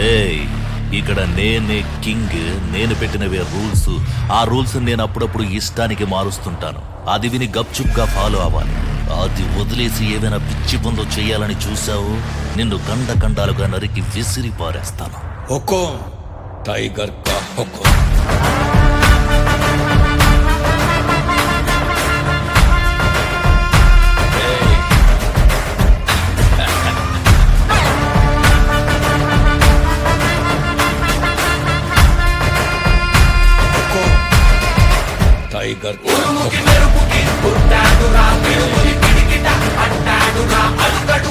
ఏయ్, ఇక్కడ నేనే కింగ్. నేను పెట్టినవే రూల్స్. ఆ రూల్స్ నేను అప్పుడప్పుడు ఇష్టానికి మారుస్తుంటాను. అది విని గప్చుప్గా ఫాలో అవ్వాలి. అది వదిలేసి ఏమైనా పిచ్చి పనులు చేయాలని చూసావు, నిన్ను కండాలుగా నరికి విసిరి పారేస్తాను. హుకుం టైగర్ కా హుకుం. టైగర్ మెరుపుకి పుట్టాడురా, మెరుపుని పిడికిట అంటాడురా, అడుగడు